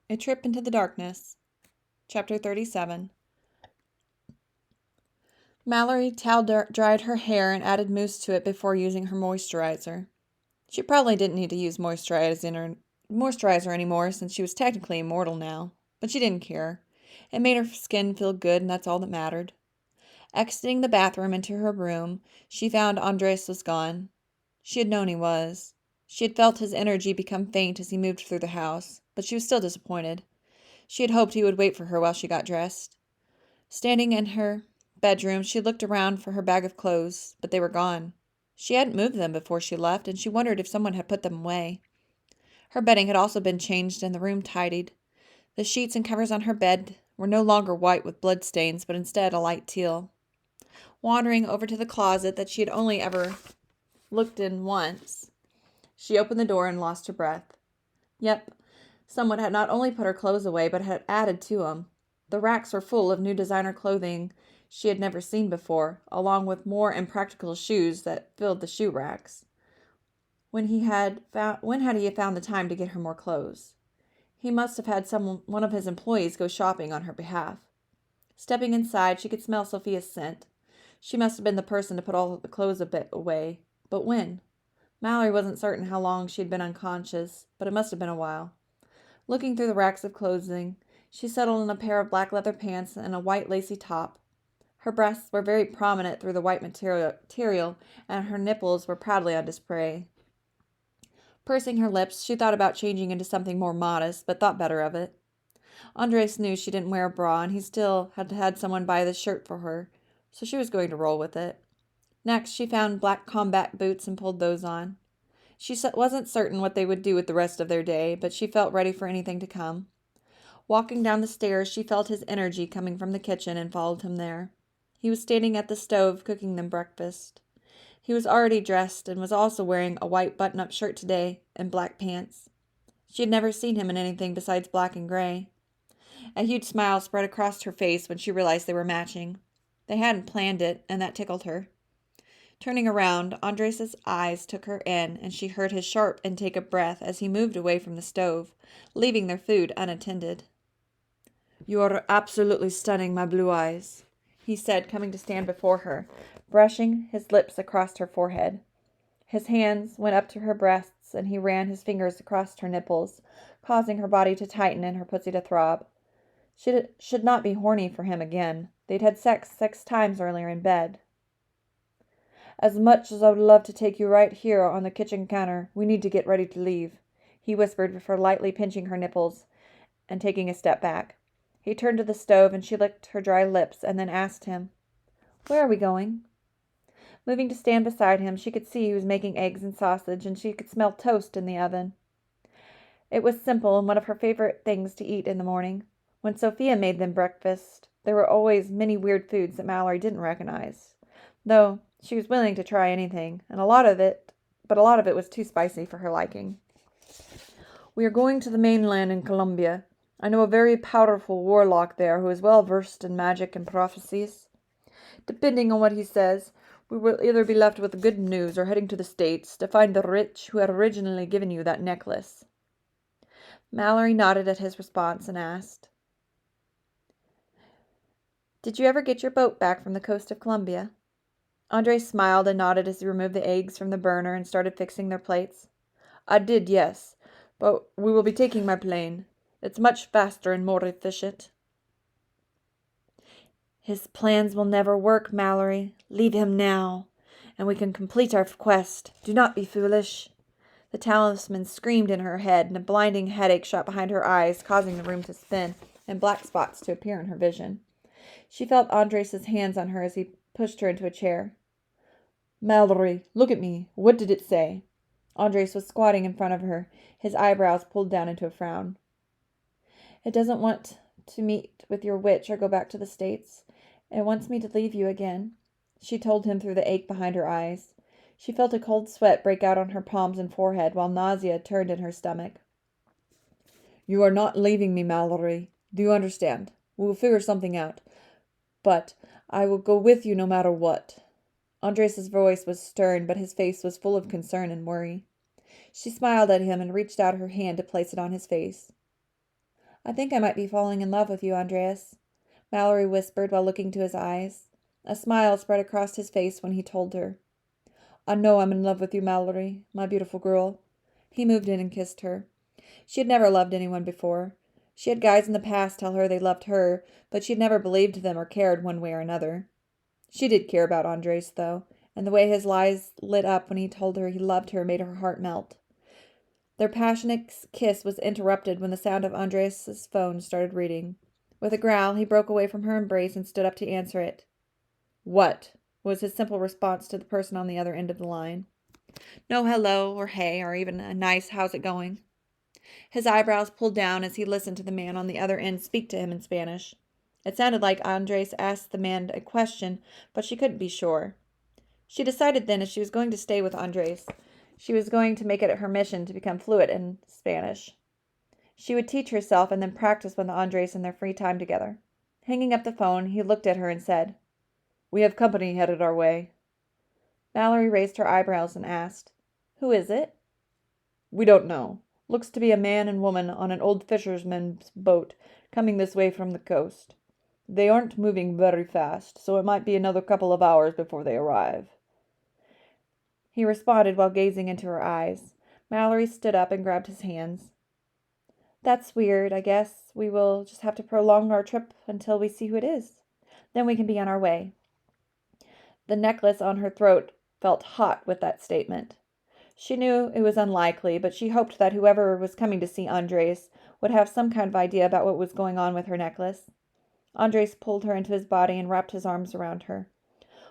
A Trip into the Darkness. Chapter 37. Mallory towel-dried her hair and added mousse to it before using her moisturizer. She probably didn't need to use moisturizer anymore since she was technically immortal now, but she didn't care. It made her skin feel good, and that's all that mattered. Exiting the bathroom into her room, she found Andres was gone. She had known he was. She had felt his energy become faint as he moved through the house, but she was still disappointed. She had hoped he would wait for her while she got dressed. Standing in her bedroom, she looked around for her bag of clothes, but they were gone. She hadn't moved them before she left, and she wondered if someone had put them away. Her bedding had also been changed and the room tidied. The sheets and covers on her bed were no longer white with blood stains, but instead a light teal. Wandering over to the closet that she had only ever looked in once, she opened the door and lost her breath. Yep, someone had not only put her clothes away, but had added to them. The racks were full of new designer clothing she had never seen before, along with more impractical shoes that filled the shoe racks. When had he found the time to get her more clothes? He must have had one of his employees go shopping on her behalf. Stepping inside, she could smell Sophia's scent. She must have been the person to put all the clothes a bit away. But when? Mallory wasn't certain how long she had been unconscious, but it must have been a while. Looking through the racks of clothing, she settled on a pair of black leather pants and a white lacy top. Her breasts were very prominent through the white material, and her nipples were proudly on display. Pursing her lips, she thought about changing into something more modest, but thought better of it. Andres knew she didn't wear a bra, and he still had had someone buy this shirt for her, so she was going to roll with it. Next, she found black combat boots and pulled those on. She wasn't certain what they would do with the rest of their day, but she felt ready for anything to come. Walking down the stairs, she felt his energy coming from the kitchen and followed him there. He was standing at the stove cooking them breakfast. He was already dressed and was also wearing a white button-up shirt today and black pants. She had never seen him in anything besides black and gray. A huge smile spread across her face when she realized they were matching. They hadn't planned it, and that tickled her. Turning around, Andres's eyes took her in, and she heard his sharp intake of breath as he moved away from the stove, leaving their food unattended. "You are absolutely stunning, my blue eyes," he said, coming to stand before her, brushing his lips across her forehead. His hands went up to her breasts, and he ran his fingers across her nipples, causing her body to tighten and her pussy to throb. She should not be horny for him again. They'd had sex 6 times earlier in bed. "As much as I would love to take you right here on the kitchen counter, we need to get ready to leave," he whispered before lightly pinching her nipples and taking a step back. He turned to the stove and she licked her dry lips and then asked him, "Where are we going?" Moving to stand beside him, she could see he was making eggs and sausage, and she could smell toast in the oven. It was simple and one of her favorite things to eat in the morning. When Sophia made them breakfast, there were always many weird foods that Mallory didn't recognize, though she was willing to try anything, and a lot of it was too spicy for her liking. "We are going to the mainland in Colombia. I know a very powerful warlock there who is well versed in magic and prophecies. Depending on what he says, we will either be left with good news or heading to the States to find the rich who had originally given you that necklace." Mallory nodded at his response and asked, "Did you ever get your boat back from the coast of Colombia?" Andre smiled and nodded as he removed the eggs from the burner and started fixing their plates. "I did, yes, but we will be taking my plane. It's much faster and more efficient." "His plans will never work, Mallory. Leave him now, and we can complete our quest. Do not be foolish." The talisman screamed in her head, and a blinding headache shot behind her eyes, causing the room to spin and black spots to appear in her vision. She felt Andres' hands on her as he pushed her into a chair. "Mallory, look at me. What did it say?" Andres was squatting in front of her, his eyebrows pulled down into a frown. "It doesn't want to meet with your witch or go back to the States. It wants me to leave you again," she told him through the ache behind her eyes. She felt a cold sweat break out on her palms and forehead, while nausea turned in her stomach. "You are not leaving me, Mallory. Do you understand? We will figure something out. But I will go with you no matter what." Andres' voice was stern, but his face was full of concern and worry. She smiled at him and reached out her hand to place it on his face. I think I might be falling in love with you, Andreas, Mallory whispered while looking to his eyes. A smile spread across his face when he told her. I know I'm in love with you, Mallory, my beautiful girl. He moved in and kissed her. She had never loved anyone before. She had guys in the past tell her they loved her, but she had never believed them or cared one way or another. She did care about Andres, though, and the way his eyes lit up when he told her he loved her made her heart melt. Their passionate kiss was interrupted when the sound of Andres' phone started ringing. With a growl, he broke away from her embrace and stood up to answer it. What? Was his simple response to the person on the other end of the line. No hello or hey or even a nice how's it going. His eyebrows pulled down as he listened to the man on the other end speak to him in Spanish. It sounded like Andres asked the man a question, but she couldn't be sure. She decided then if she was going to stay with Andres, she was going to make it her mission to become fluent in Spanish. She would teach herself and then practice with Andres in their free time together. Hanging up the phone, he looked at her and said, We have company headed our way. Mallory raised her eyebrows and asked, Who is it? We don't know. Looks to be a man and woman on an old fisherman's boat coming this way from the coast. They aren't moving very fast, so it might be another couple of hours before they arrive. He responded while gazing into her eyes. Mallory stood up and grabbed his hands. That's weird. I guess we will just have to prolong our trip until we see who it is. Then we can be on our way. The necklace on her throat felt hot with that statement. She knew it was unlikely, but she hoped that whoever was coming to see Andres would have some kind of idea about what was going on with her necklace. Andres pulled her into his body and wrapped his arms around her.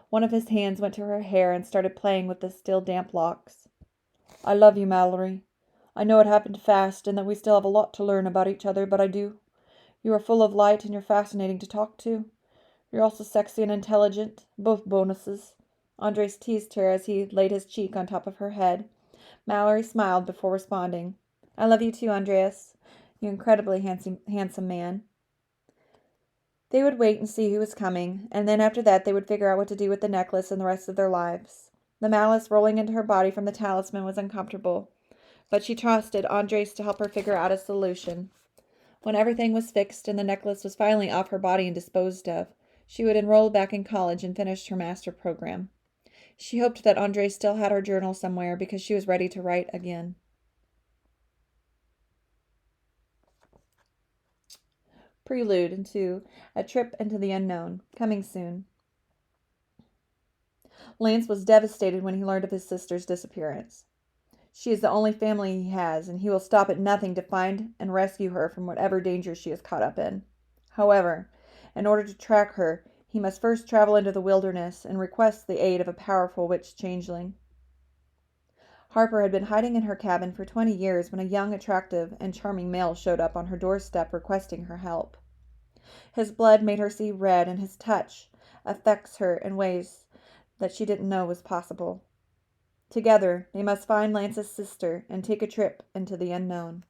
One of his hands went to her hair and started playing with the still damp locks. I love you, Mallory. I know it happened fast and that we still have a lot to learn about each other, but I do. You are full of light and you're fascinating to talk to. You're also sexy and intelligent, both bonuses. Andres teased her as he laid his cheek on top of her head. Mallory smiled before responding. I love you too, Andreas. You incredibly handsome man. They would wait and see who was coming, and then after that they would figure out what to do with the necklace and the rest of their lives. The malice rolling into her body from the talisman was uncomfortable, but she trusted Andres to help her figure out a solution. When everything was fixed and the necklace was finally off her body and disposed of, she would enroll back in college and finish her master program. She hoped that Andres still had her journal somewhere because she was ready to write again. Prelude into A Trip into the Unknown, coming soon. Lance was devastated when he learned of his sister's disappearance. She is the only family he has, and he will stop at nothing to find and rescue her from whatever danger she is caught up in. However, in order to track her, he must first travel into the wilderness and request the aid of a powerful witch changeling. Harper had been hiding in her cabin for 20 years when a young, attractive, and charming male showed up on her doorstep requesting her help. His blood made her see red, and his touch affects her in ways that she didn't know was possible. Together, they must find Lance's sister and take a trip into the unknown.